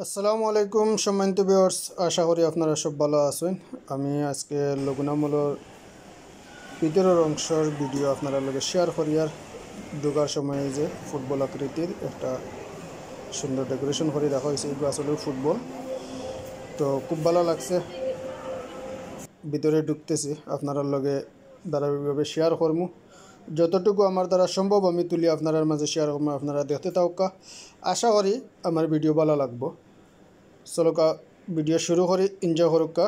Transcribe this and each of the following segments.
আসসালামু আলাইকুম সম্মানিত ভিউয়ার্স, আশা করি আপনারা সব ভালো আছেন। আমি আজকে লগুনামূলর ভিতরের অংশের ভিডিও আপনারা লগে শেয়ার করি। আর ঢোকার সময় যে ফুটবল আকৃতির একটা সুন্দর ডেকোরেশন করে রাখা হয়েছে, এগুলো আসলে ফুটবল। তো খুব ভালো লাগছে। ভিতরে ঢুকতেছি, আপনারা লগে ধারাবাহিকভাবে শেয়ার করবো। যতটুকু আমার দ্বারা সম্ভব আমি তুলি আপনার মাঝে শেয়ার করবো। আপনারা দেখতে থাকা, আশা করি আমার ভিডিও ভালো লাগবো। চলো ভিডিও শুরু করি, এনজয় করুকা,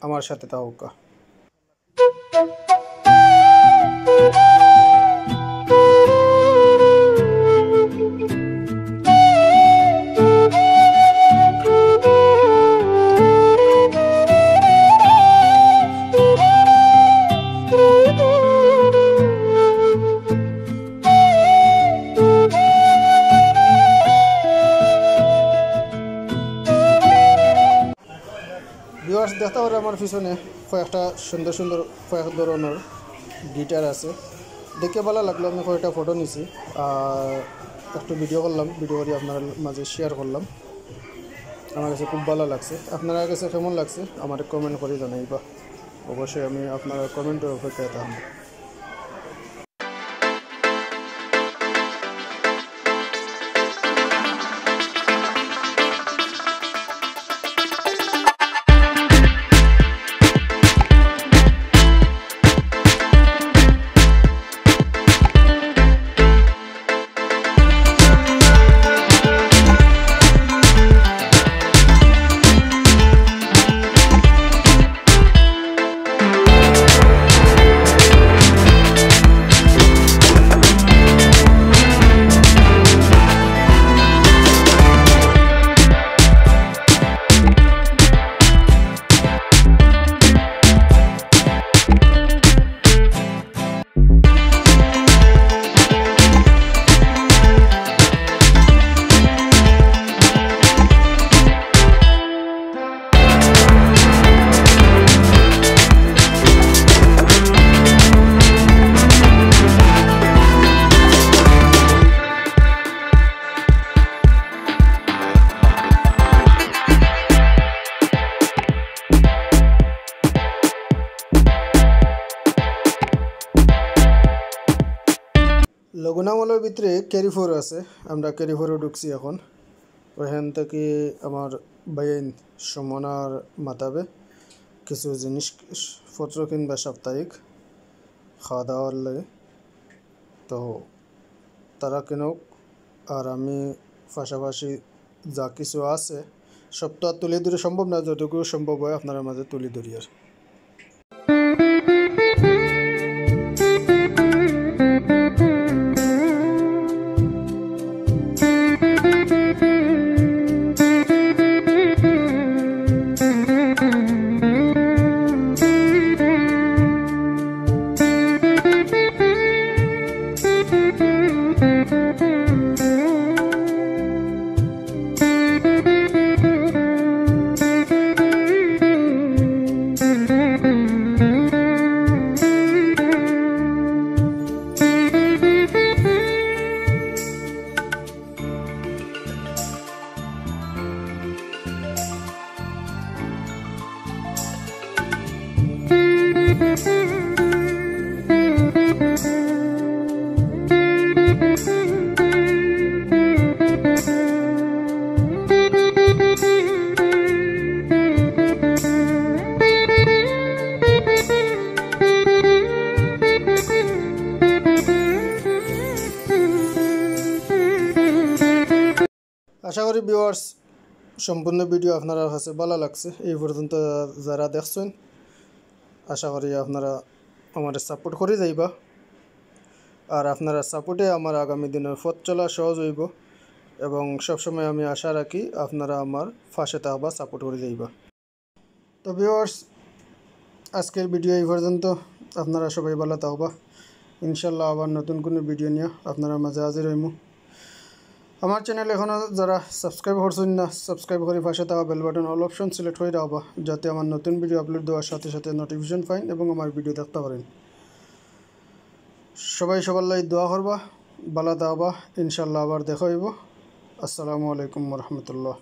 আমার সাথে থাকুকা। ভিউয়ার্স দেখতে পারে আমার পিছনে কয়েকটা সুন্দর সুন্দর কয়েক ধরনের গিটার আছে। দেখে ভালো লাগলো, আমি কয়েকটা ফটো নিছি আর একটু ভিডিও করলাম। ভিডিও করে আপনার মাঝে শেয়ার করলাম। আমার কাছে খুব ভালো লাগছে। আপনার কাছে কেমন লাগছে আমার কমেন্ট করে জানাইবা। অবশ্যই আমি আপনার কমেন্টের অপেক্ষায় থাকবো। লগুনামলের ভিতরে ক্যারিফোর আছে, আমরা ক্যারিফোরে ঢুকছি এখন। ওখান থেকে আমার বাইন সমনার মাতাবে কিছু জিনিসপত্র কিনবা সাপ্তাহিক খাওয়া দাওয়ার লাগে। তো তারা কিনুক আর আমি পাশাপাশি যা কিছু আছে সব তো আর তুলে ধরে সম্ভব না, যতটুকু সম্ভব হয় আপনার মাঝে তুলে ধরি। আর আশা করি ভিউয়ার্স সম্পূর্ণ ভিডিও আপনার কাছে ভালো লাগছে। এই পর্যন্ত যারা দেখছেন আশা করি আপনারা আমার সাপোর্ট করে যাইবা। আর আপনারা সাপোর্টে আমার আগামী দিনের পথ চলা সহজ হইব এবং সবসময় আমি আশা রাখি আপনারা আমার পাশে থাকবা, সাপোর্ট করে যাইবা। তো ভিউয়ার্স আজকের ভিডিও এই পর্যন্ত। আপনারা সবাই ভালো থাকবা। ইনশাল্লাহ আবার নতুন কোনো ভিডিও নিয়ে আপনারা মাঝে হাজির হইমু। আমার চ্যানেল এখনও যারা সাবস্ক্রাইব করছেন না, সাবস্ক্রাইব করে পাশে থাকা bell button all option select হয়ে রাখবা, যাতে আমার নতুন ভিডিও আপলোড দেওয়ার সাথে সাথে নোটিফিকেশন পাইন এবং আমার ভিডিও দেখতে পারেন। সবাই সবার লাই দোয়া করবা, ভালো থাকবা। ইনশাল্লাহ আবার দেখা হইব। আসসালামু আলাইকুম ওয়া রাহমাতুল্লাহ।